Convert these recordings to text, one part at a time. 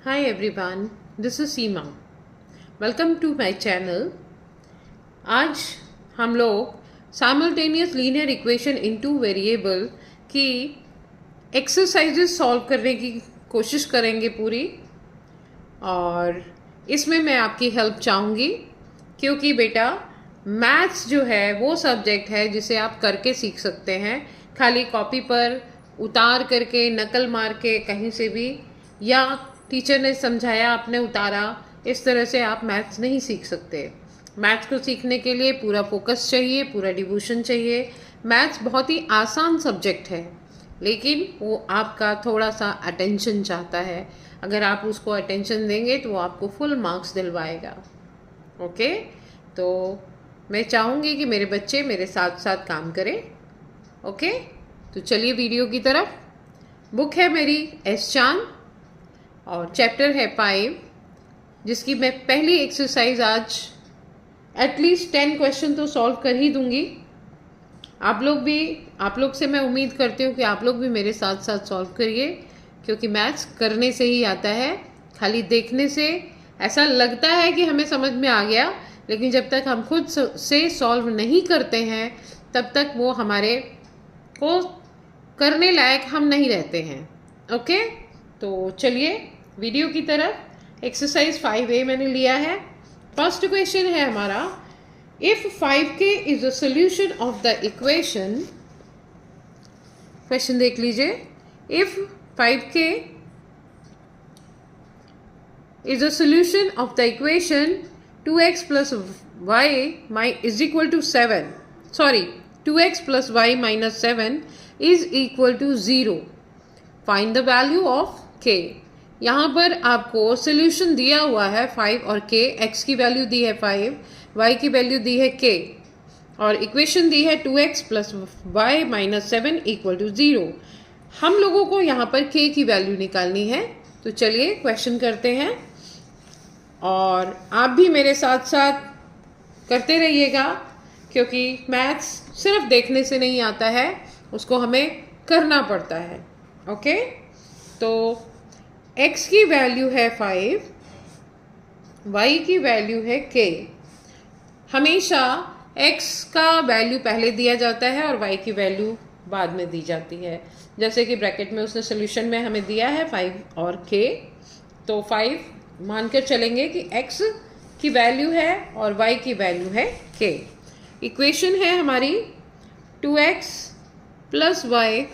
Hi everyone, this is Seema. Welcome to my channel. आज हम लोग simultaneous linear equation into variable की exercises solve करने की कोशिश करेंगे पूरी. और इसमें मैं आपकी हेल्प चाहूँगी क्योंकि बेटा मैथ्स जो है वो सब्जेक्ट है जिसे आप करके सीख सकते हैं, खाली कॉपी पर उतार करके नकल मार के कहीं से भी, या टीचर ने समझाया आपने उतारा, इस तरह से आप मैथ्स नहीं सीख सकते. मैथ्स को सीखने के लिए पूरा फोकस चाहिए, पूरा डिवोशन चाहिए. मैथ्स बहुत ही आसान सब्जेक्ट है लेकिन वो आपका थोड़ा सा अटेंशन चाहता है. अगर आप उसको अटेंशन देंगे तो वो आपको फुल मार्क्स दिलवाएगा. ओके, तो मैं चाहूँगी कि मेरे बच्चे मेरे साथ साथ काम करें. ओके, तो चलिए वीडियो की तरफ. बुक है मेरी एस चांद और चैप्टर है 5, जिसकी मैं पहली एक्सरसाइज आज एटलीस्ट 10 क्वेश्चन तो सॉल्व कर ही दूंगी. आप लोग से मैं उम्मीद करती हूँ कि आप लोग भी मेरे साथ साथ सॉल्व करिए, क्योंकि मैथ्स करने से ही आता है. खाली देखने से ऐसा लगता है कि हमें समझ में आ गया, लेकिन जब तक हम खुद से सॉल्व नहीं करते हैं तब तक वो हमारे को करने लायक हम नहीं रहते हैं. ओके, तो चलिए वीडियो की तरफ. एक्सरसाइज 5A मैंने लिया है. फर्स्ट क्वेश्चन है हमारा, if 5K is a solution of the equation. Question देख लीजिए. If 5K is a solution of the equation 2x plus y is equal to 7. Sorry, 2x plus y minus 7 is equal to 0. Find the value of k. यहाँ पर आपको solution दिया हुआ है 5 और k. x की वैल्यू दी है 5, y की वैल्यू दी है k, और इक्वेशन दी है 2x plus y minus 7 equal to 0. हम लोगों को यहाँ पर k की वैल्यू निकालनी है. तो चलिए क्वेश्चन करते हैं, और आप भी मेरे साथ साथ करते रहिएगा, क्योंकि मैथ्स सिर्फ देखने से नहीं आता है, उसको हमें करना पड़ता है. ओके, तो x की वैल्यू है 5, y की वैल्यू है k. हमेशा x का वैल्यू पहले दिया जाता है और y की वैल्यू बाद में दी जाती है. जैसे कि ब्रैकेट में उसने सोल्यूशन में हमें दिया है 5 और k, तो 5 मानकर चलेंगे कि x की वैल्यू है और y की वैल्यू है k. इक्वेशन है हमारी 2x plus y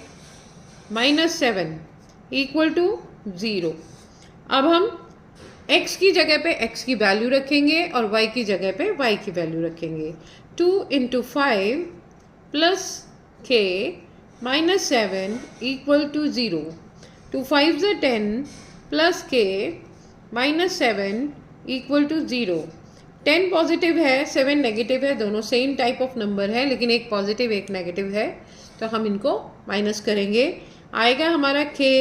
minus 7 equal to 0. अब हम x की जगह पे x की वैल्यू रखेंगे और y की जगह पे y की वैल्यू रखेंगे. 2 into 5 plus k minus 7 equal to 0. 2 5 ज़ा 10 plus k minus 7 equal to 0. 10 positive है, 7 नेगेटिव है, दोनों सेम टाइप ऑफ नंबर है, लेकिन एक पॉजिटिव एक नेगेटिव है, तो हम इनको माइनस करेंगे. आएगा हमारा k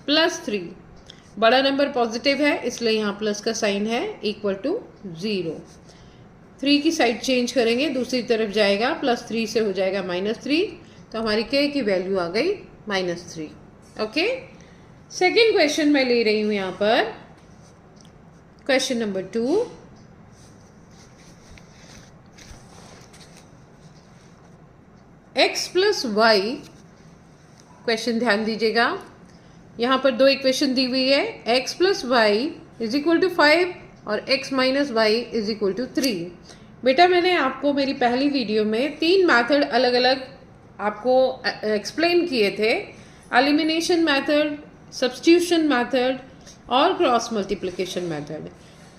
प्लस 3. बड़ा नंबर पॉजिटिव है इसलिए यहाँ प्लस का साइन है, इक्वल टू 0. 3 की साइड चेंज करेंगे, दूसरी तरफ जाएगा, प्लस 3 से हो जाएगा माइनस 3, तो हमारी k की वैल्यू आ गई माइनस 3. ओके, सेकेंड क्वेश्चन मैं ले रही हूँ यहाँ पर. Question number 2. x plus y. Question ध्यान दीजिएगा, यहाँ पर दो इक्वेशन दी हुई है. x plus y is equal to 5 और x minus y is equal to 3. बेटा मैंने आपको मेरी पहली वीडियो में 3 मैथड अलग अलग आपको एक्सप्लेन किए थे. एलिमिनेशन मैथड, सब्स्टिट्यूशन मैथड और क्रॉस मल्टीप्लिकेशन मैथड.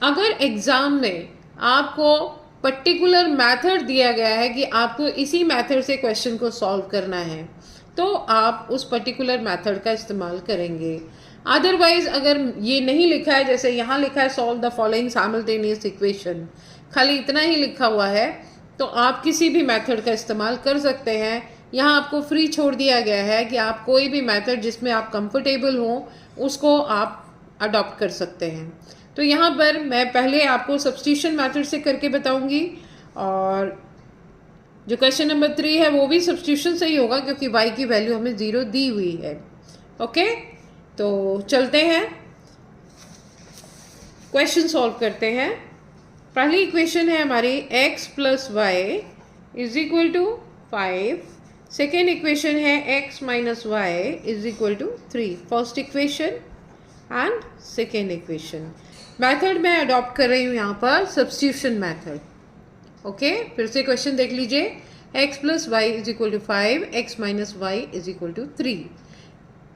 अगर एग्ज़ाम में आपको पर्टिकुलर मैथड दिया गया है कि आपको इसी मैथड से क्वेश्चन को सॉल्व करना है, तो आप उस पर्टिकुलर मैथड का इस्तेमाल करेंगे. अदरवाइज अगर ये नहीं लिखा है, जैसे यहाँ लिखा है solve the following simultaneous equation, खाली इतना ही लिखा हुआ है, तो आप किसी भी मैथड का इस्तेमाल कर सकते हैं. यहाँ आपको फ्री छोड़ दिया गया है कि आप कोई भी मैथड जिसमें आप कंफर्टेबल हों उसको आप अडॉप्ट कर सकते हैं. तो यहाँ पर मैं पहले आपको सब्स्टिट्यूशन मैथड से करके बताऊंगी, और जो क्वेश्चन नंबर 3 है वो भी सब्स्टिट्यूशन से ही होगा, क्योंकि y की वैल्यू हमें 0 दी हुई है. ओके, तो चलते हैं. क्वेश्चन सॉल्व करते हैं। पहली इक्वेशन है हमारी x plus y is equal to 5। Second equation है x minus y is equal to 3। First equation and second equation. Method मैं अडॉप्ट कर रही हूँ यहाँ पर सब्स्टिट्यूशन मेथड। ओके, फिर से क्वेश्चन देख लीजिए। x plus y is equal to 5, x minus y is equal to 3।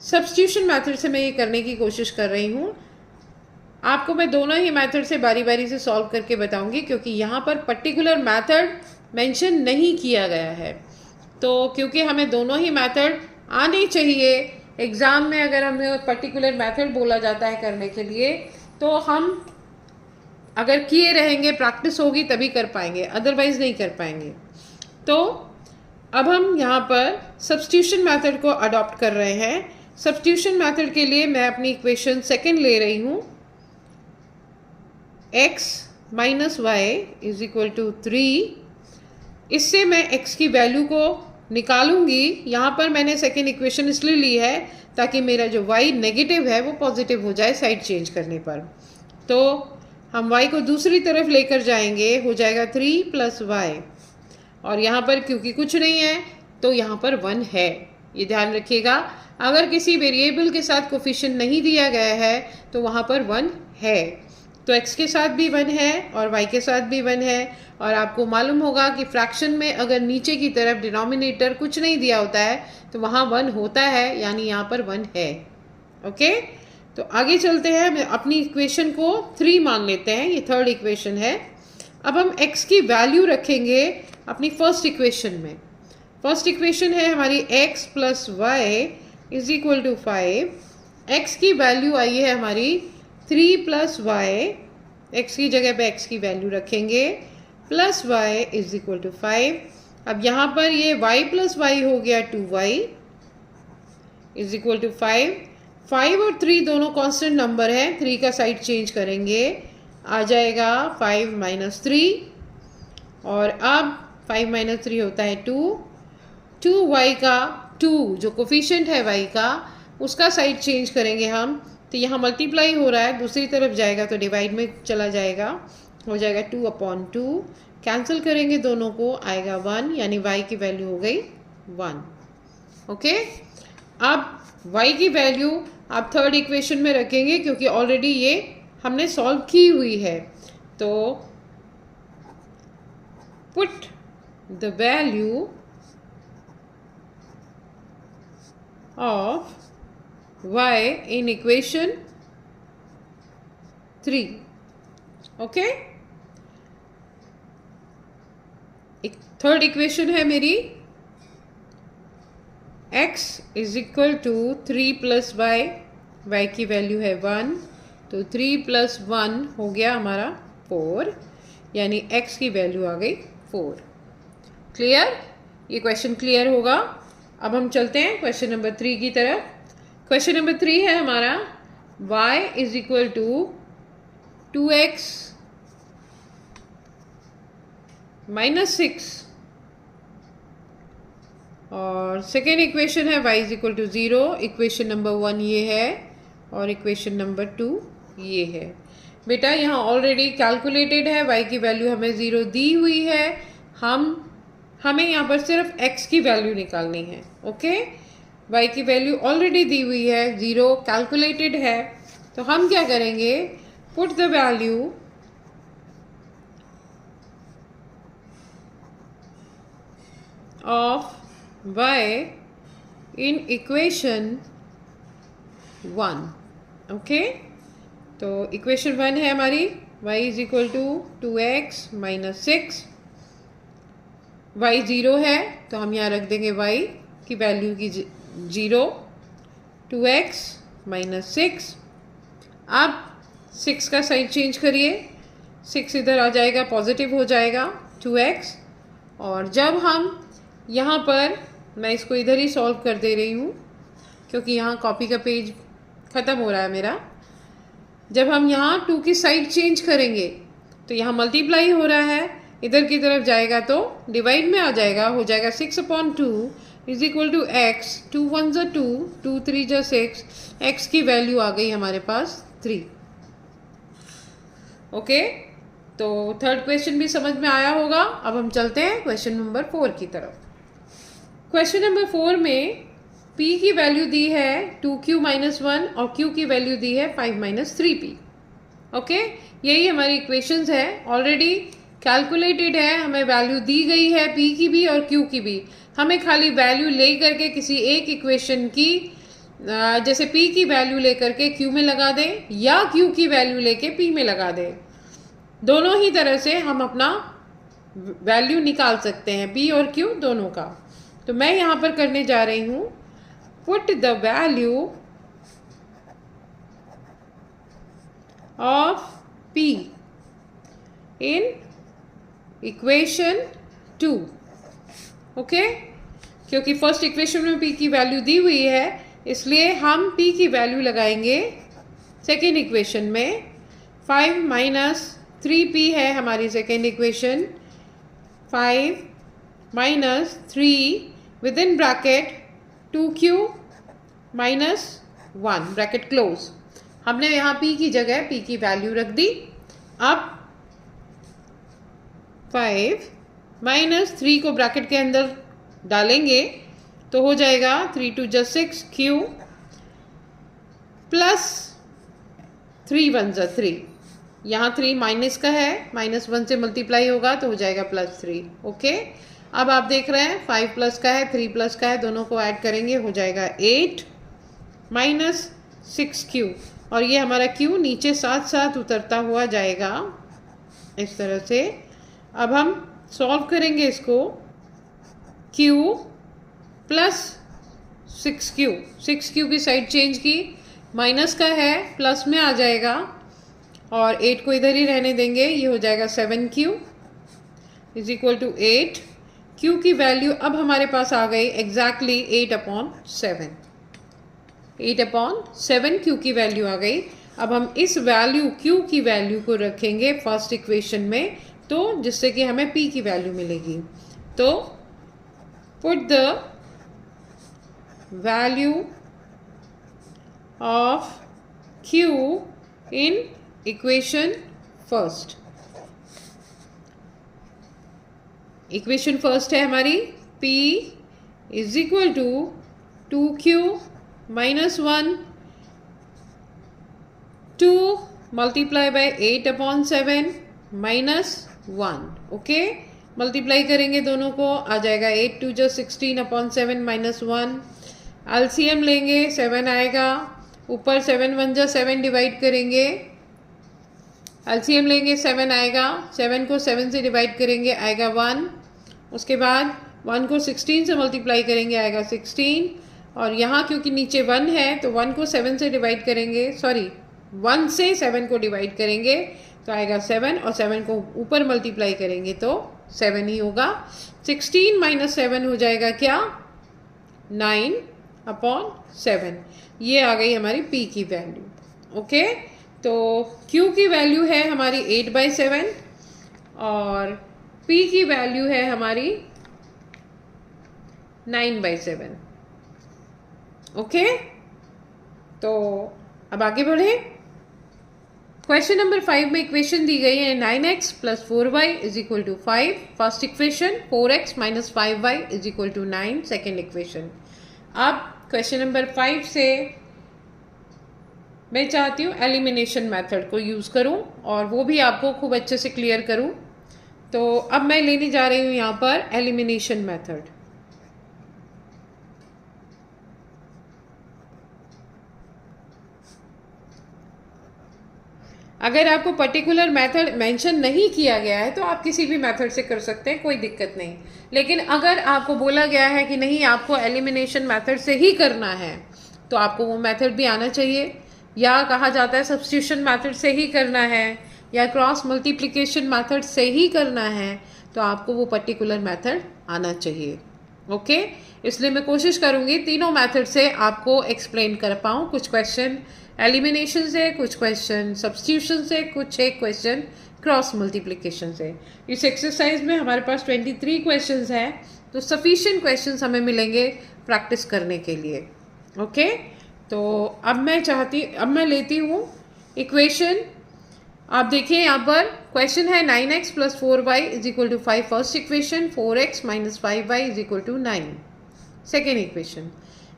Substitution method से मैं ये करने की कोशिश कर रही हूँ। आपको मैं दोनों ही मेथड से बारी बारी से सॉल्व करके बताऊंगी, क्योंकि यहाँ पर पर्टिकुलर मेथड मेंशन नहीं किया गया है। तो क्योंकि हमें दोनों ही मेथड आने चाहिए, एग्ज़ाम में अगर हमें पर्टिकुलर मेथड बोला जाता है करने के लिए, तो हम अगर किए रहेंगे, प्रैक्टिस होगी तभी कर पाएंगे, अदरवाइज नहीं कर पाएंगे। तो अब हम यहाँ पर सब्स्टिट्यूशन मेथड को अडॉप्ट कर रहे हैं। सब्स्टिट्यूशन मेथड के लिए मैं अपनी इक्वेशन सेकंड ले रही हूँ, x minus y is equal to 3। इससे मैं x की वैल्यू को निकालूंगी। यहाँ पर मैंने सेकेंड इक्वेशन इसलिए ली है ताकि मेरा जो y नेगेटिव है वो पॉजिटिव हो जाए साइड चेंज करने पर। तो हम y को दूसरी तरफ लेकर जाएंगे, हो जाएगा 3 प्लस वाई। और यहाँ पर क्योंकि कुछ नहीं है तो यहाँ पर 1 है, ये ध्यान रखिएगा। अगर किसी वेरिएबल के साथ कोफिशिएंट नहीं दिया गया है तो वहाँ पर 1 है। तो x के साथ भी 1 है और y के साथ भी 1 है। और आपको मालूम होगा कि फ्रैक्शन में अगर नीचे की तरफ डिनोमिनेटर कुछ नहीं दिया होता है तो वहाँ 1 होता है, यानी यहाँ पर 1 है। ओके, तो आगे चलते हैं। मैं अपनी इक्वेशन को 3 मान लेते हैं, ये थर्ड इक्वेशन है। अब हम x की वैल्यू रखेंगे अपनी फर्स्ट इक्वेशन में। फर्स्ट इक्वेशन है हमारी x plus y is equal to 5। x की वैल्यू आई है हमारी 3 प्लस वाई, एक्स की जगह पे x की वैल्यू रखेंगे, plus y is equal to 5। अब यहाँ पर ये y प्लस वाई हो गया 2y इज इक्वल टू 5। 5 और 3 दोनों कांस्टेंट नंबर है, 3 का साइड चेंज करेंगे, आ जाएगा 5 माइनस 3। और अब 5 माइनस 3 होता है 2। 2y का 2 जो कोफिशिएंट है y का, उसका साइड चेंज करेंगे हम, तो यहाँ मल्टीप्लाई हो रहा है, दूसरी तरफ जाएगा तो डिवाइड में चला जाएगा, हो जाएगा 2/2। कैंसिल करेंगे दोनों को, आएगा 1, यानी y की वैल्यू हो गई 1। ओके, अब y की वैल्यू आप थर्ड इक्वेशन में रखेंगे क्योंकि ऑलरेडी ये हमने सॉल्व की हुई है। तो put the value of y in equation 3। Okay, third equation है मेरी x is equal to 3 plus y, y की वैल्यू है 1, तो 3 प्लस 1 हो गया हमारा 4, यानी x की वैल्यू आ गई 4। क्लियर, ये क्वेश्चन क्लियर होगा। अब हम चलते हैं क्वेश्चन नंबर 3 की तरफ। क्वेश्चन नंबर 3 है हमारा y is equal to 2x minus 6, और सेकेंड इक्वेशन है y is equal to 0। Equation number 1 ये है और इक्वेशन नंबर 2 ये है। बेटा यहाँ ऑलरेडी कैलकुलेटेड है, y की वैल्यू हमें 0 दी हुई है, हमें यहाँ पर सिर्फ x की वैल्यू निकालनी है। ओके, y की वैल्यू ऑलरेडी दी हुई है, 0 कैलकुलेटेड है, तो हम क्या करेंगे, put the value of y in equation 1। Okay, तो इक्वेशन 1 है हमारी y is equal to 2x minus 6। y 0 है तो हम यहाँ रख देंगे y की वैल्यू की 0, 2x माइनस 6। अब 6 का साइड चेंज करिए, 6 इधर आ जाएगा, पॉजिटिव हो जाएगा 2x। और जब हम यहाँ पर, मैं इसको इधर ही सॉल्व कर दे रही हूँ क्योंकि यहाँ कॉपी का पेज ख़त्म हो रहा है मेरा। जब हम यहाँ 2 की साइड चेंज करेंगे तो यहाँ मल्टीप्लाई हो रहा है, इधर की तरफ जाएगा तो डिवाइड में आ जाएगा, हो जाएगा 6/2 इज इक्वल टू x। 2 1 ज़ा 2, 2 3 ज़ा 6, x की वैल्यू आ गई हमारे पास 3। ओके, तो थर्ड क्वेश्चन भी समझ में आया होगा। अब हम चलते हैं क्वेश्चन नंबर 4 की तरफ। क्वेश्चन नंबर 4 में p की वैल्यू दी है 2q माइनस 1 और q की वैल्यू दी है 5 माइनस 3p। ओके, यही हमारी इक्वेशंस है, ऑलरेडी कैलकुलेटेड है, हमें वैल्यू दी गई है p की भी और q की भी। हमें खाली वैल्यू ले करके किसी एक इक्वेशन की जैसे p की वैल्यू लेकर के q में लगा दें या q की वैल्यू लेके p में लगा दें, दोनों ही तरह से हम अपना वैल्यू निकाल सकते हैं p और q दोनों का। तो मैं यहाँ पर करने जा रही हूँ put the value of p in equation 2। Okay, क्योंकि फर्स्ट इक्वेशन में p की वैल्यू दी हुई है, इसलिए हम p की वैल्यू लगाएंगे सेकेंड इक्वेशन में। 5 माइनस 3p है हमारी second equation. 5 minus 3 with in bracket 2q minus 1 bracket close. हमने यहाँ p की जगह p की वैल्यू रख दी। अब 5 माइनस 3 को ब्रैकेट के अंदर डालेंगे तो हो जाएगा 3 2 जा 6 q प्लस 3 1 जा 3। यहाँ 3 माइनस का है, माइनस 1 से मल्टीप्लाई होगा तो हो जाएगा प्लस 3। ओके, अब आप देख रहे हैं 5 प्लस का है 3 प्लस का है, दोनों को ऐड करेंगे हो जाएगा 8 माइनस 6q, और ये हमारा q नीचे साथ साथ उतरता हुआ जाएगा इस तरह से। अब हम सॉल्व करेंगे इसको, q प्लस 6q, 6q की साइड चेंज की, माइनस का है प्लस में आ जाएगा और 8 को इधर ही रहने देंगे, ये हो जाएगा 7q is equal to 8। q की वैल्यू अब हमारे पास आ गई एग्जैक्टली 8/7, 8/7 q की वैल्यू आ गई। अब हम इस वैल्यू q की वैल्यू को रखेंगे फर्स्ट इक्वेशन में, तो जिससे कि हमें p की वैल्यू मिलेगी। तो put the value of q in equation first. Equation first है हमारी p is equal to 2q minus 1 2 multiply by 8/7 minus 1। Okay, multiply करेंगे दोनों को, आ जाएगा 8 2 जा 16/7 माइनस 1। एलसीएम लेंगे 7 आएगा, ऊपर 7 1 जा 7 डिवाइड करेंगे, एलसीएम लेंगे 7 आएगा, 7 को 7 से डिवाइड करेंगे आएगा 1। उसके बाद 1 को 16 से मल्टीप्लाई करेंगे आएगा 16, और यहाँ क्योंकि नीचे 1 है तो 1 को 7 से डिवाइड करेंगे, सॉरी 1 से 7 को डिवाइड करेंगे तो आएगा 7, और 7 को ऊपर मल्टीप्लाई करेंगे तो 7 ही होगा। 16 माइनस 7 हो जाएगा क्या, 9/7। ये आ गई हमारी p की वैल्यू। ओके, तो q की वैल्यू है हमारी 8/7 और p की वैल्यू है हमारी 9/7। ओके, तो अब आगे बढ़े। क्वेश्चन नंबर 5 में इक्वेशन दी गई है 9x plus 4y is equal to 5 first equation, 4x minus 5y is equal to 9 second equation. अब क्वेश्चन नंबर 5 से मैं चाहती हूँ एलिमिनेशन मेथड को यूज़ करूँ और वो भी आपको खूब अच्छे से क्लियर करूँ। तो अब मैं लेने जा रही हूँ यहाँ पर एलिमिनेशन मेथड। अगर आपको पर्टिकुलर मेथड मेंशन नहीं किया गया है तो आप किसी भी मेथड से कर सकते हैं, कोई दिक्कत नहीं। लेकिन अगर आपको बोला गया है कि नहीं आपको एलिमिनेशन मेथड से ही करना है तो आपको वो मेथड भी आना चाहिए, या कहा जाता है सब्स्टिट्यूशन मेथड से ही करना है या क्रॉस मल्टीप्लिकेशन मेथड से ही करना है, तो आपको वो पर्टिकुलर मेथड आना चाहिए। ओके, इसलिए मैं कोशिश करूँगी तीनों मेथड से आपको एक्सप्लेन कर पाऊँ। कुछ क्वेश्चन एलिमिनेशन से, कुछ क्वेश्चन सब्स्टिट्यूशन से, कुछ एक क्वेश्चन क्रॉस मल्टीप्लिकेशन से। इस एक्सरसाइज में हमारे पास 23 क्वेश्चंस हैं, तो सफिशिएंट क्वेश्चंस हमें मिलेंगे प्रैक्टिस करने के लिए। ओके, तो अब मैं लेती हूँ इक्वेशन आप देखिए यहाँ पर क्वेश्चन है 9x plus 4y is equal to 5 first equation, 4x minus 5y is equal to 9 second equation.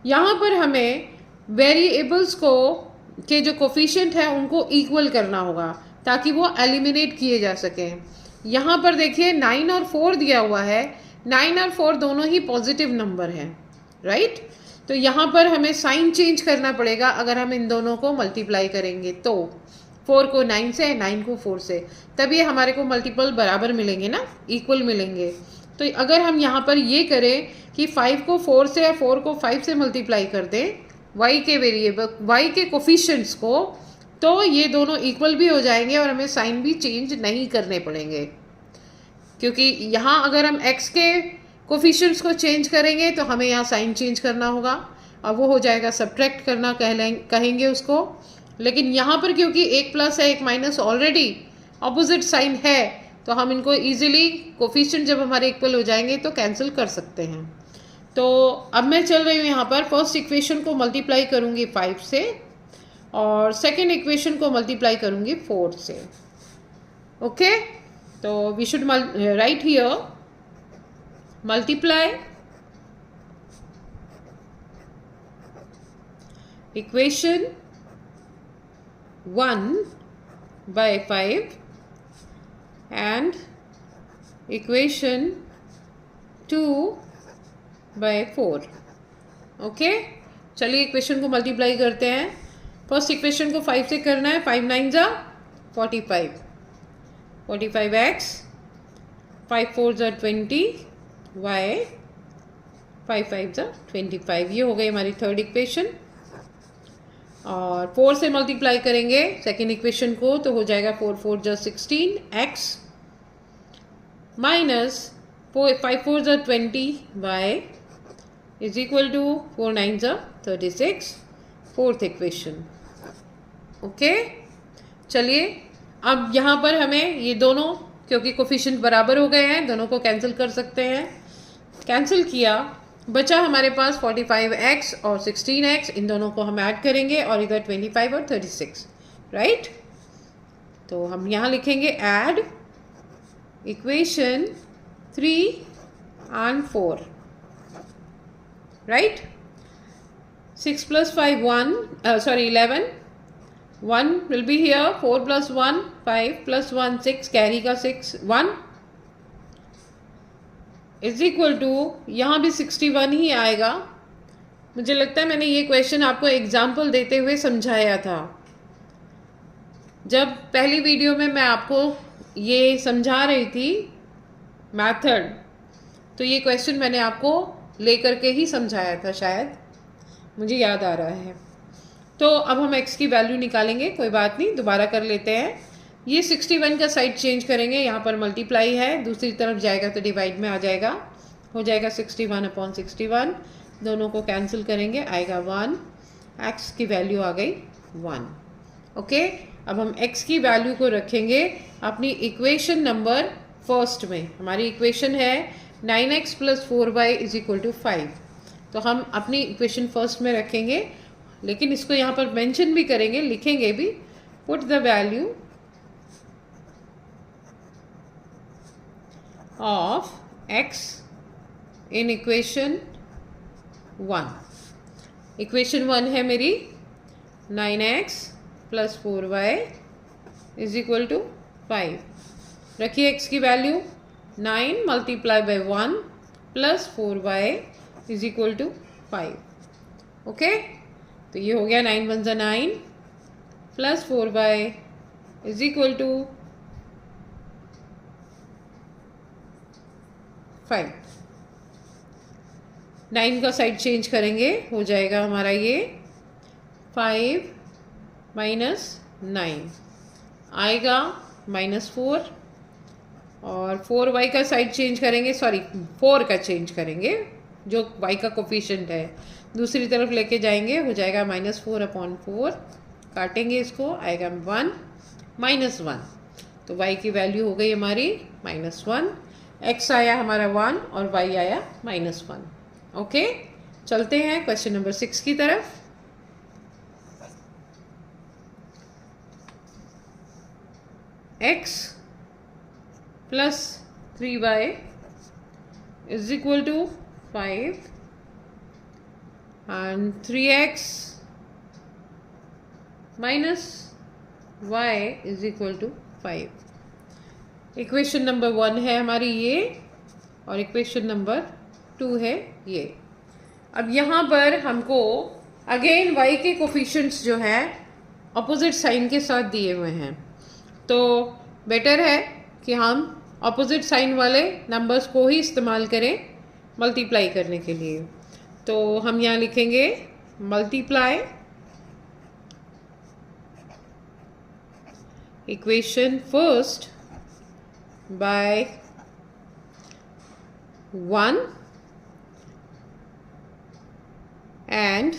यहाँ पर हमें वेरिएबल्स को के जो कोफिशिएंट है उनको इक्वल करना होगा ताकि वो एलिमिनेट किए जा सकें। यहाँ पर देखिए 9 और 4 दिया हुआ है, 9 और 4 दोनों ही पॉजिटिव नंबर हैं, राइट। तो यहाँ पर हमें साइन चेंज करना पड़ेगा अगर हम इन दोनों को मल्टीप्लाई करेंगे तो 4 को 9 से, 9 को 4 से, तब ये हमारे को मल्टीपल बराबर मिलेंगे ना, इक्वल मिलेंगे। तो अगर हम यहाँ पर ये करें कि 5 को 4 से या 4 को 5 से मल्टीप्लाई कर दें y के वेरिएबल, y के कोफिशिएंट्स को, तो ये दोनों इक्वल भी हो जाएंगे और हमें साइन भी चेंज नहीं करने पड़ेंगे। क्योंकि यहाँ अगर हम x के कोफिशिएंट्स को चेंज करेंगे तो हमें यहाँ साइन चेंज करना होगा और वो हो जाएगा सब्ट्रैक्ट करना कहेंगे उसको। लेकिन यहाँ पर क्योंकि एक प्लस है एक माइनस ऑलरेडी ऑपोजिट साइन है, तो हम इनको इजीली कोफिशिएंट जब हमारे इक्वल हो जाएंगे तो कैंसिल कर सकते हैं। तो अब मैं चल रही हूँ यहाँ पर फर्स्ट इक्वेशन को मल्टीप्लाई करूँगी 5 से और सेकेंड इक्वेशन को मल्टीप्लाई करूँगी 4 से। ओके, तो we should write here multiply equation 1 by 5 and equation 2 by 4। Okay, चलिए इक्वेशन को मल्टीप्लाई करते हैं। फर्स्ट इक्वेशन को 5 से करना है, 5 9 जा 45, 45x, 5 4 जा 20, y, 5 5 जा 25। ये हो गई हमारी थर्ड इक्वेशन। और 4 से मल्टीप्लाई करेंगे सेकेंड इक्वेशन को तो हो जाएगा 4 4 जा 16, x माइनस 5 4 जा 20, y इज इक्वल टू 4 9 जा 36, फोर्थ इक्वेशन। ओके, चलिए अब यहाँ पर हमें ये दोनों, क्योंकि कोफिशिएंट बराबर हो गए हैं, दोनों को कैंसिल कर सकते हैं। कैंसिल किया, बचा हमारे पास 45x और 16x, इन दोनों को हम ऐड करेंगे और इधर 25 और 36, राइट। तो हम यहाँ लिखेंगे add equation 3 and 4, right. 6 plus 5 1, 11, 1 will be here, 4 plus 1 5 plus 1 6, carry का 6 1 इज इक्वल टू, यहाँ भी 61 ही आएगा। मुझे लगता है मैंने ये क्वेश्चन आपको एग्जाम्पल देते हुए समझाया था। जब पहली वीडियो में मैं आपको ये समझा रही थी मेथड, तो ये क्वेश्चन मैंने आपको लेकर के ही समझाया था, शायद मुझे याद आ रहा है। तो अब हम x की वैल्यू निकालेंगे, कोई बात नहीं, दोबारा कर लेते हैं। ये 61 का साइड चेंज करेंगे, यहाँ पर मल्टीप्लाई है, दूसरी तरफ जाएगा तो डिवाइड में आ जाएगा, हो जाएगा 61/61, दोनों को कैंसिल करेंगे, आएगा 1, x की वैल्यू आ गई 1। ओके, अब हम x की वैल्यू को रखेंगे अपनी इक्वेशन नंबर फर्स्ट में। हमारी इक्वेशन है 9x plus 4y is equal to 5, तो हम अपनी इक्वेशन फर्स्ट में रखेंगे, लेकिन इसको यहाँ पर मेंशन भी करेंगे, लिखेंगे भी, put the value of x in equation 1। Equation 1 है मेरी 9x plus 4y is equal to 5। रखिए x की value 9 multiply by 1 plus 4y is equal to 5। Okay, तो ये हो गया 9 1 जा 9 plus 4y is equal to 5। 9 का साइड चेंज करेंगे, हो जाएगा हमारा ये 5 माइनस 9 आएगा -4, और 4y का साइड चेंज करेंगे, सॉरी 4 का चेंज करेंगे, जो y का कोफिशिएंट है दूसरी तरफ लेके जाएंगे, हो जाएगा -4/4, काटेंगे इसको, आएगा 1 -1, तो y की वैल्यू हो गई हमारी -1, x आया हमारा 1 और y आया -1। ओके, चलते हैं क्वेश्चन नंबर 6 की तरफ। x plus 3y is equal to 5 and 3x minus y is equal to 5। Equation number 1 है हमारी ये और इक्वेशन नंबर 2 है ये। अब यहाँ पर हमको अगेन y के कोफिशिएंट्स जो है ऑपोजिट साइन के साथ दिए हुए हैं, तो बेटर है कि हम ऑपोजिट साइन वाले नंबर्स को ही इस्तेमाल करें मल्टीप्लाई करने के लिए। तो हम यहाँ लिखेंगे multiply equation first by 1 and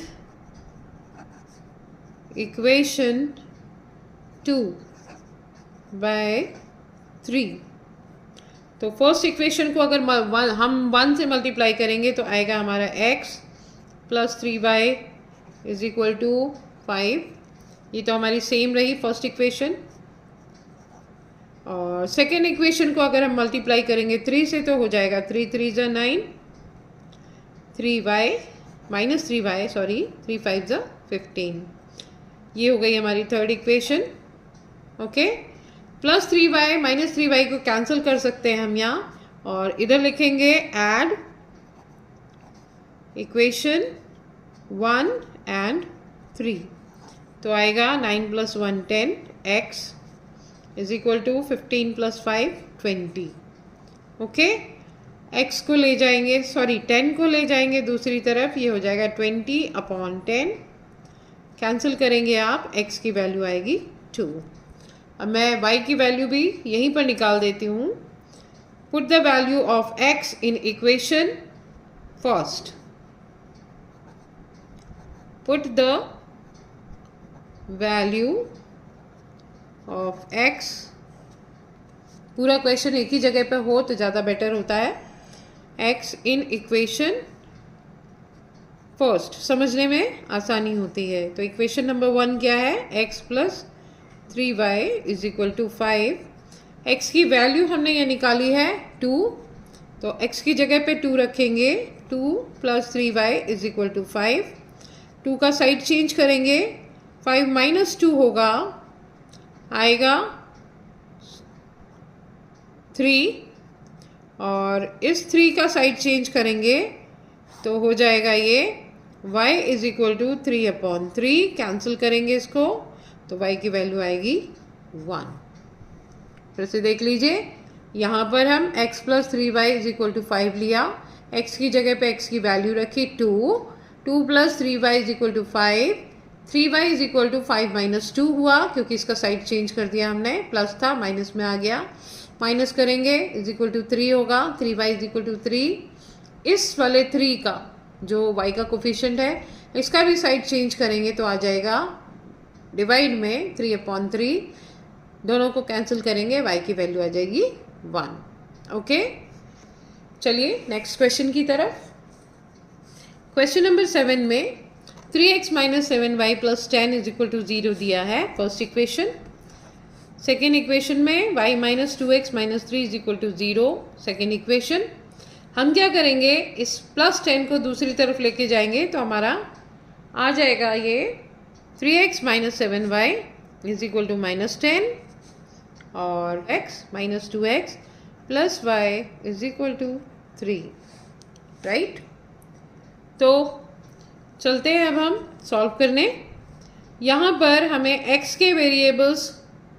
equation 2 by 3। तो फर्स्ट इक्वेशन को अगर हम 1 से मल्टीप्लाई करेंगे तो आएगा हमारा x plus 3y is equal to 5। ये तो हमारी सेम रही फर्स्ट इक्वेशन। और सेकेंड इक्वेशन को अगर हम मल्टीप्लाई करेंगे 3 से तो हो जाएगा 3 3 ज़ा 9, 3y माइनस 3y सॉरी 3 5 ज़ा 15। ये हो गई हमारी third equation. Okay, plus 3y minus 3y को कैंसिल कर सकते हैं हम यहाँ और इधर लिखेंगे ऐड इक्वेशन 1 एंड 3। तो आएगा 9 plus 1 10 x is equal to 15 plus 5 20। Okay, x को ले जाएंगे 10 को ले जाएंगे दूसरी तरफ, ये हो जाएगा 20/10। कैंसिल करेंगे आप, x की वैल्यू आएगी 2। अब मैं y की वैल्यू भी यहीं पर निकाल देती हूँ। Put the value of x in equation first. Put the value of x, पूरा क्वेश्चन एक ही जगह पे हो तो ज़्यादा बेटर होता है। x इन इक्वेशन फर्स्ट, समझने में आसानी होती है। तो इक्वेशन नंबर 1 क्या है, x plus 3y is equal to 5। x की वैल्यू हमने ये निकाली है 2, तो x की जगह पे 2 रखेंगे। 2 plus 3y is equal to 5। 2 का साइड चेंज करेंगे, 5 माइनस 2 होगा, आएगा 3 और इस 3 का साइड चेंज करेंगे तो हो जाएगा ये y is equal to 3/3। Cancel करेंगे इसको तो y की वैल्यू आएगी 1। फिर से देख लीजिए, यहाँ पर हम x plus 3y is equal to 5 लिया, x की जगह पे x की वैल्यू रखी 2, 2 plus 3y is equal to 5, 3y is equal to 5 minus 2 हुआ क्योंकि इसका साइड चेंज कर दिया हमने, प्लस था माइनस में आ गया, माइनस करेंगे इज इक्वल टू 3 होगा, 3y इज इक्वल टू 3। इस वाले 3 का जो y का कोफिशिएंट है इसका भी साइड चेंज करेंगे तो आ जाएगा डिवाइड में 3/3, दोनों को कैंसिल करेंगे y की वैल्यू आ जाएगी 1। ओके, चलिए नेक्स्ट क्वेश्चन की तरफ। क्वेश्चन नंबर 7 में 3x minus 7y plus 10 is equal to 0 दिया है फर्स्ट इक्वेशन। सेकेंड इक्वेशन में y minus 2x minus 3 is equal to 0 second equation. हम क्या करेंगे, इस प्लस 10 को दूसरी तरफ लेके जाएंगे तो हमारा आ जाएगा ये 3x minus 7y is equal to minus 10 और x minus 2x plus y is equal to 3, right. तो चलते हैं अब हम सॉल्व करने। यहाँ पर हमें x के वेरिएबल्स,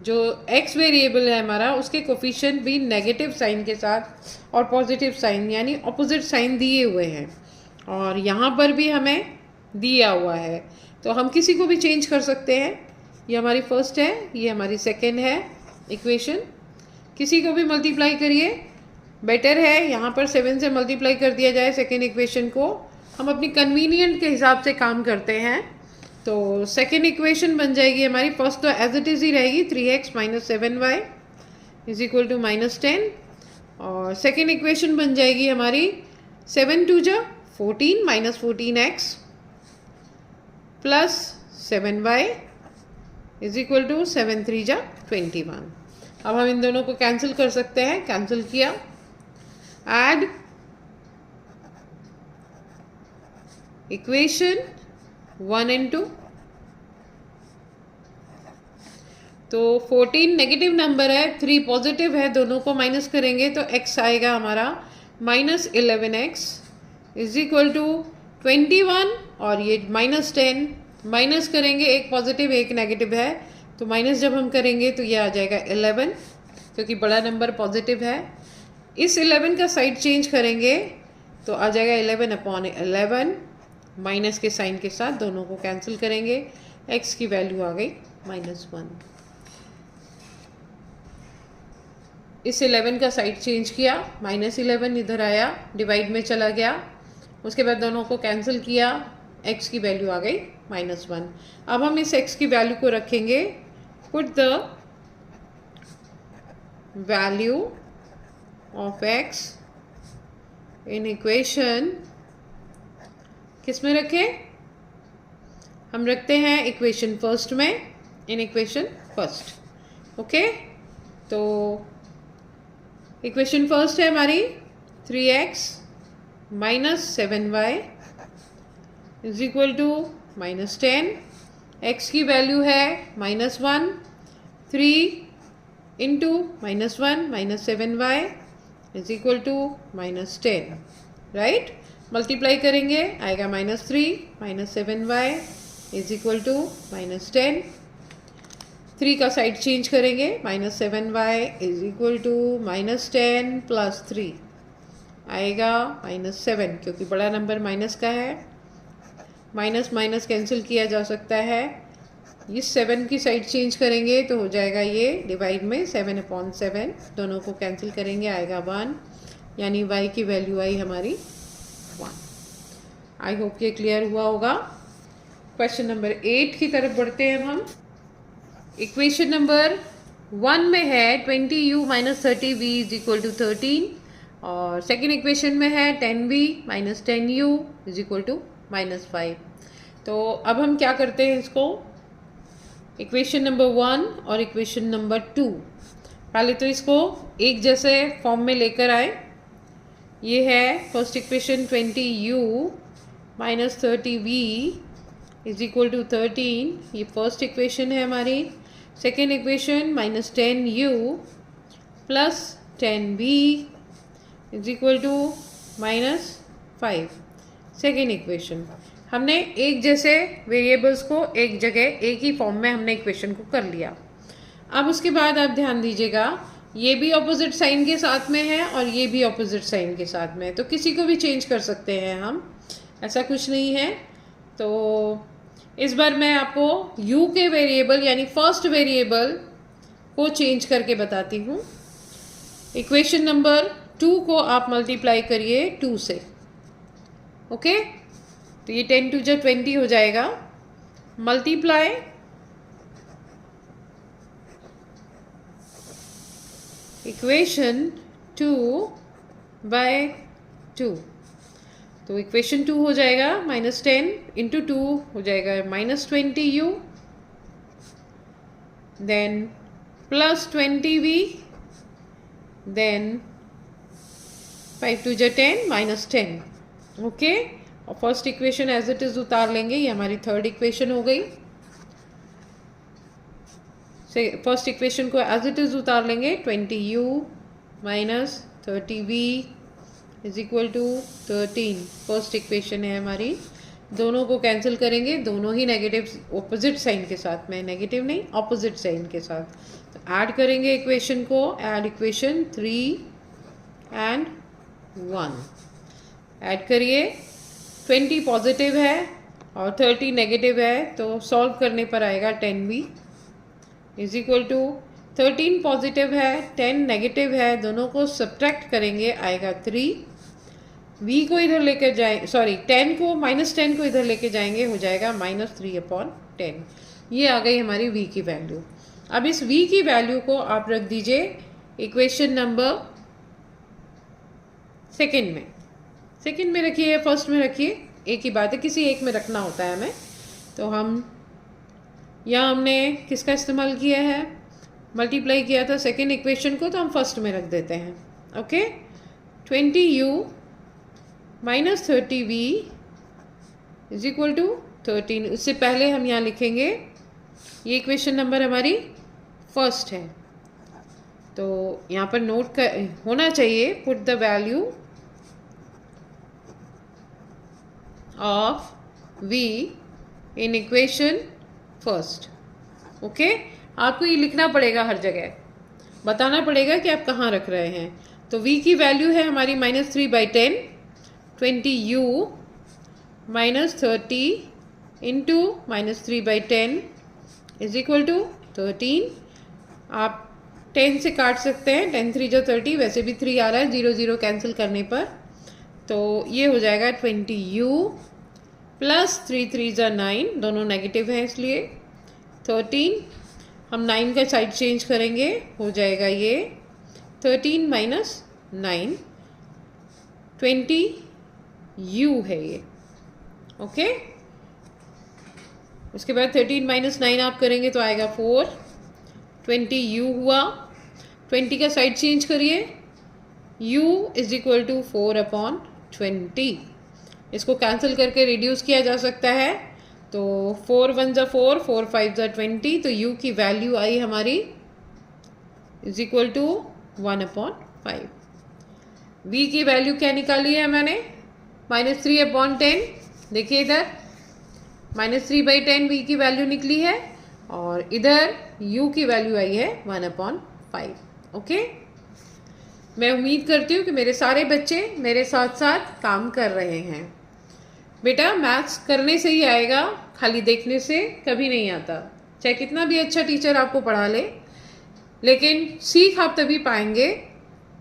जो x वेरिएबल है हमारा, उसके कोफिशिएंट भी नेगेटिव साइन के साथ और पॉजिटिव साइन यानी ऑपोजिट साइन दिए हुए हैं और यहाँ पर भी हमें दिया हुआ है, तो हम किसी को भी चेंज कर सकते हैं। ये हमारी फर्स्ट है, ये हमारी सेकेंड है इक्वेशन, किसी को भी मल्टीप्लाई करिए, बेटर है यहाँ पर 7 से मल्टीप्लाई कर दिया जाए सेकेंड इक्वेशन को। हम अपनी कन्वीनियंट के हिसाब से काम करते हैं। तो सेकेंड इक्वेशन बन जाएगी हमारी, फर्स्ट तो एज इट इज़ ही रहेगी 3x minus 7y is equal to minus 10 और सेकेंड इक्वेशन बन जाएगी हमारी 7 2 जा 14 minus 14x plus 7y is equal to 7 3 जा 21। अब हम इन दोनों को कैंसिल कर सकते हैं, कैंसिल किया। Add equation 1 and 2। तो 14 नेगेटिव नंबर है, 3 पॉजिटिव है, दोनों को माइनस करेंगे तो x आएगा हमारा -11x इज इक्वल टू 21 और ये -10 माइनस करेंगे, एक पॉजिटिव एक नेगेटिव है तो माइनस जब हम करेंगे तो ये आ जाएगा 11 क्योंकि बड़ा नंबर पॉजिटिव है। इस 11 का साइड चेंज करेंगे तो आ जाएगा 11/11 माइनस के साइन के साथ, दोनों को कैंसिल करेंगे, x की वैल्यू आ गई -1। इस 11 का साइड चेंज किया, -11 इधर आया, डिवाइड में चला गया, उसके बाद दोनों को कैंसिल किया, x की वैल्यू आ गई -1। अब हम इस x की वैल्यू को रखेंगे, put the value of x in equation, किस में रखें? हम रखते हैं इक्वेशन फर्स्ट में, इन इक्वेशन फर्स्ट। ओके, तो इक्वेशन फर्स्ट है हमारी 3x - 7y is equal to -10। x की वैल्यू है -1, 3 into -1 -7y is equal to -10, right. Multiply करेंगे आएगा -3 -7y इज इक्वल टू -10। 3 का साइड चेंज करेंगे, -7y is equal to -10 plus 3 आएगा -7 क्योंकि बड़ा नंबर माइनस का है, माइनस माइनस कैंसिल किया जा सकता है। इस 7 की साइड चेंज करेंगे तो हो जाएगा ये डिवाइड में 7/7, दोनों को कैंसिल करेंगे आएगा 1, यानी y की वैल्यू आई हमारी 1। आई होप ये क्लियर हुआ होगा। क्वेश्चन नंबर 8 की तरफ बढ़ते हैं हम। इक्वेशन नंबर 1 में है 20u - 30v is equal to 13 और सेकेंड इक्वेशन में है 10v - 10u is equal to -5। तो अब हम क्या करते हैं इसको, इक्वेशन नंबर 1 और इक्वेशन नंबर 2, पहले तो इसको एक जैसे फॉर्म में लेकर आए। ये है first equation 20u - 30v is equal to 13, ये फर्स्ट इक्वेशन है हमारी। Second equation -10u plus 10v is equal to -5, second equation. हमने एक जैसे वेरिएबल्स को एक जगह एक ही फॉर्म में हमने इक्वेशन को कर लिया। अब उसके बाद आप ध्यान दीजिएगा, ये भी ऑपोजिट साइन के साथ में है और ये भी ऑपोजिट साइन के साथ में है, तो किसी को भी चेंज कर सकते हैं हम, ऐसा कुछ नहीं है। तो इस बार मैं आपको u के वेरिएबल यानी फर्स्ट वेरिएबल को चेंज करके बताती हूँ। इक्वेशन नंबर 2 को आप मल्टीप्लाई करिए 2 से, ओके। तो ये 10 2 × 20 हो जाएगा, मल्टीप्लाई इक्वेशन 2 बाय 2, तो इक्वेशन 2 हो जाएगा -10 इंटू 2 हो जाएगा -20u, then plus 20v, then 5 2 × 10 -10, okay. और first equation as it is उतार लेंगे, ये हमारी थर्ड इक्वेशन हो गई। फर्स्ट इक्वेशन को एज इट इज उतार लेंगे, 20u - 30v is equal to 13, first equation है हमारी। दोनों को कैंसिल करेंगे, दोनों ही नेगेटिव ऑपोजिट साइन के साथ में, नेगेटिव नहीं ऑपोजिट साइन के साथ। तो ऐड करेंगे इक्वेशन को, ऐड इक्वेशन 3 and 1, ऐड करिए। 20 पॉजिटिव है और 30 नेगेटिव है, तो सॉल्व करने पर आएगा 10v is equal to 13 positive है 10 नेगेटिव है, दोनों को सब्ट्रैक्ट करेंगे आएगा 3। v को इधर लेकर जाए, सॉरी 10 को -10 को इधर लेके जाएंगे, हो जाएगा -3/10। ये आ गई हमारी v की वैल्यू। अब इस v की वैल्यू को आप रख दीजिए इक्वेशन नंबर सेकंड में रखिए, फर्स्ट में रखिए, एक ही बात है, किसी एक में रखना होता है हमें। तो हम यहाँ हमने किसका इस्तेमाल किया है, मल्टीप्लाई किया था सेकेंड इक्वेशन को, तो हम फर्स्ट में रख देते हैं. Okay, 20u minus 30v is equal to 13. इससे पहले हम यहाँ लिखेंगे, ये इक्वेशन नंबर हमारी फर्स्ट है, तो यहाँ पर नोट कर होना चाहिए, put the value of v in equation first. Okay, आपको ये लिखना पड़ेगा, हर जगह बताना पड़ेगा कि आप कहाँ रख रहे हैं. तो v की वैल्यू है हमारी -3/10, 20u minus 30 into -3/10 is equal to 13. आप 10 से काट सकते हैं, 10 3 जो 30, वैसे भी 3 आ रहा है 0 0 कैंसिल करने पर, तो ये हो जाएगा 20u प्लस 3 3 जो 9, दोनों नेगेटिव हैं इसलिए 13. हम 9 का साइड चेंज करेंगे, हो जाएगा ये 13 माइनस 9, 20u है ये. ओके, उसके बाद 13 माइनस 9 आप करेंगे तो आएगा 4, 20u हुआ. 20 का साइड चेंज करिए, u इज इक्वल टू 4/20. इसको कैंसिल करके रिड्यूस किया जा सकता है, तो 4 1 जा 4, 4 5 जा 20, तो u की वैल्यू आई हमारी इज इक्वल टू 1/5. v की वैल्यू क्या निकाली है मैंने, -3/10. देखिए इधर -3/10 v की वैल्यू निकली है, और इधर u की वैल्यू आई है 1/5. ओके, मैं उम्मीद करती हूँ कि मेरे सारे बच्चे मेरे साथ साथ काम कर रहे हैं. बेटा, मैथ्स करने से ही आएगा, खाली देखने से कभी नहीं आता. चाहे कितना भी अच्छा टीचर आपको पढ़ा ले, लेकिन सीख आप तभी पाएंगे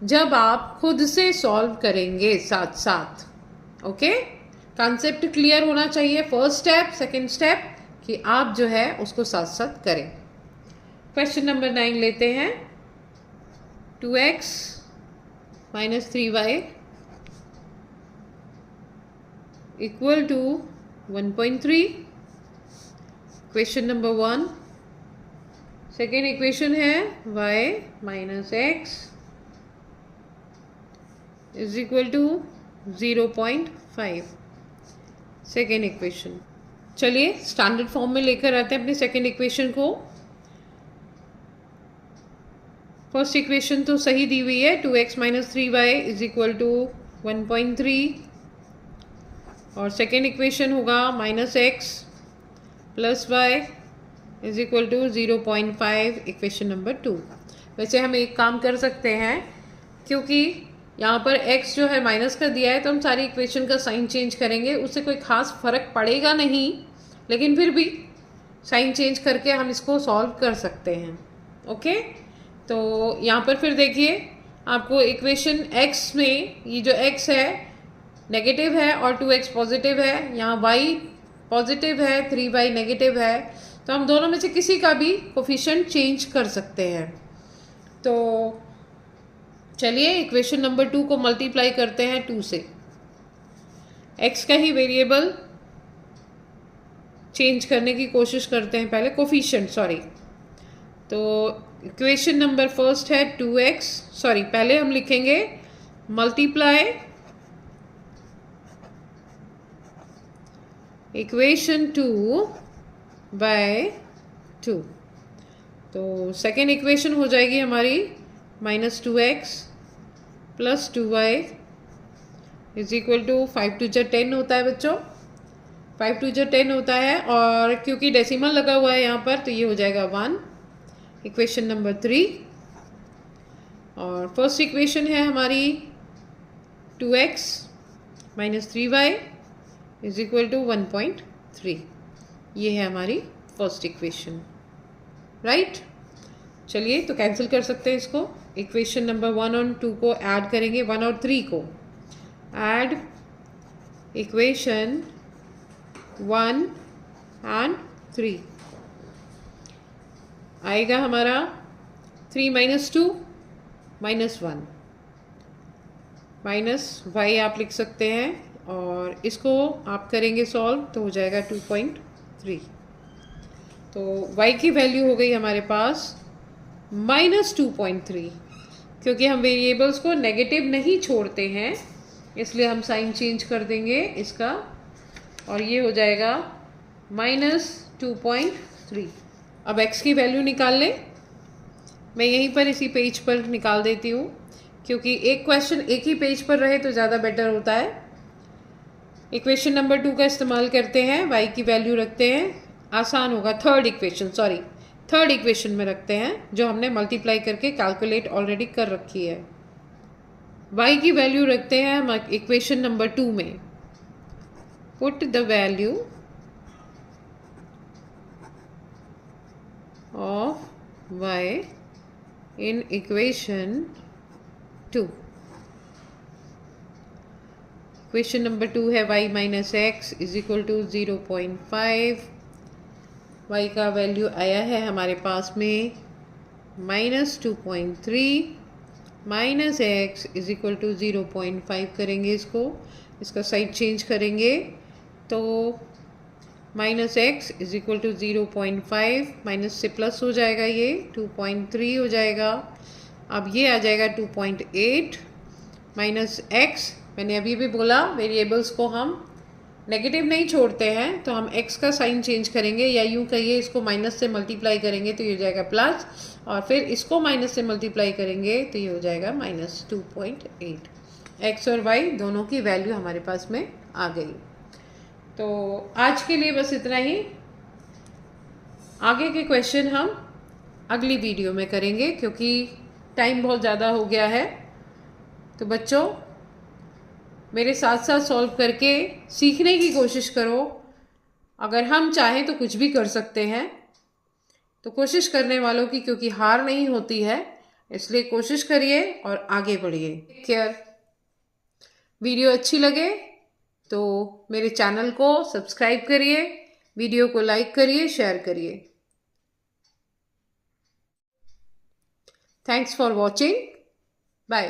जब आप खुद से सॉल्व करेंगे साथ साथ. ओके, कॉन्सेप्ट क्लियर होना चाहिए, फर्स्ट स्टेप, सेकंड स्टेप, कि आप जो है उसको साथ साथ करें. क्वेश्चन नंबर 9 लेते हैं. 2x minus 3y equal to 1.3. Question number 1. Second equation है y minus x is equal to 0.5. Second equation. चलिए स्टैंडर्ड फॉर्म में लेकर आते हैं अपनी सेकेंड इक्वेशन को. फर्स्ट इक्वेशन तो सही दी हुई है, 2x minus 3y is equal to 1.3, और सेकेंड इक्वेशन होगा -x plus y is equal to 0.5. Equation number 2. वैसे हम एक काम कर सकते हैं, क्योंकि यहाँ पर x जो है माइनस कर दिया है, तो हम सारी इक्वेशन का साइन चेंज करेंगे, उससे कोई खास फर्क पड़ेगा नहीं, लेकिन फिर भी साइन चेंज करके हम इसको सॉल्व कर सकते हैं. ओके, तो यहाँ पर फिर देखिए, आपको इक्वेशन x में ये जो x है नेगेटिव है और 2x पॉजिटिव है, यहाँ y पॉजिटिव है, 3y नेगेटिव है, तो हम दोनों में से किसी का भी कोफिशिएंट चेंज कर सकते हैं. तो चलिए इक्वेशन नंबर 2 को मल्टीप्लाई करते हैं 2 से. x का ही वेरिएबल चेंज करने की कोशिश करते हैं पहले, कोफिशिएंट सॉरी. तो इक्वेशन नंबर फर्स्ट है 2x, सॉरी पहले हम लिखेंगे मल्टीप्लाई इक्वेशन 2 बाय 2. तो सेकेंड इक्वेशन हो जाएगी हमारी -2x plus 2y is equal to 5 2 10 होता है बच्चों, 5 2 10 होता है, और क्योंकि डेसिमल लगा हुआ है यहाँ पर तो ये हो जाएगा 1. Equation number 3. और फर्स्ट इक्वेशन है हमारी 2x minus 3y is equal to 1.3. ये है हमारी फर्स्ट इक्वेशन, राइट. चलिए तो कैंसिल कर सकते हैं इसको. इक्वेशन नंबर 1 और 2 को ऐड करेंगे, 1 और 3 को ऐड. इक्वेशन 1 एंड 3 आएगा हमारा 3 माइनस 2 माइनस 1 माइनस y आप लिख सकते हैं, और इसको आप करेंगे सॉल्व तो हो जाएगा 2.3. तो y की वैल्यू हो गई हमारे पास -2.3, क्योंकि हम वेरिएबल्स को नेगेटिव नहीं छोड़ते हैं इसलिए हम साइन चेंज कर देंगे इसका, और ये हो जाएगा -2.3। अब x की वैल्यू निकाल लें। मैं यहीं पर इसी पेज पर निकाल देती हूँ, क्योंकि एक क्वेश्चन एक ही पेज पर रहे तो ज़्यादा बेटर होता है। इक्वेशन नंबर 2 का इस्तेमाल करते हैं, y की वैल्यू रखते हैं, आसान होगा। थर्ड इक्वेशन में रखते हैं, जो हमने मल्टीप्लाई करके कैलकुलेट ऑलरेडी कर रखी है। y की वैल्यू रखते हैं हम इक्वेशन नंबर 2 में। Put the value of y in equation 2। Equation number 2 है y minus x is equal to 0.5। y का वैल्यू आया है हमारे पास में -2.3 minus x is equal to 0.5 करेंगे इसका साइड चेंज करेंगे तो minus x is equal to 0.5, minus से प्लस हो जाएगा, ये 2.3 हो जाएगा। अब ये आ जाएगा 2.8 माइनस एक्स। मैंने अभी भी बोला वेरिएबल्स को हम नेगेटिव नहीं छोड़ते हैं, तो हम x का साइन चेंज करेंगे, या यूँ कहिए इसको माइनस से मल्टीप्लाई करेंगे तो ये हो जाएगा प्लस, और फिर इसको माइनस से मल्टीप्लाई करेंगे तो ये हो जाएगा -2.8। x और y दोनों की वैल्यू हमारे पास में आ गई। तो आज के लिए बस इतना ही। आगे के क्वेश्चन हम अगली वीडियो में करेंगे, क्योंकि टाइम बहुत ज़्यादा हो गया है। तो बच्चों, मेरे साथ साथ सॉल्व करके सीखने की कोशिश करो। अगर हम चाहें तो कुछ भी कर सकते हैं, तो कोशिश करने वालों की क्योंकि हार नहीं होती है, इसलिए कोशिश करिए और आगे बढ़िए। केयर। वीडियो अच्छी लगे तो मेरे चैनल को सब्सक्राइब करिए, वीडियो को लाइक करिए, शेयर करिए। Thanks for watching. बाय।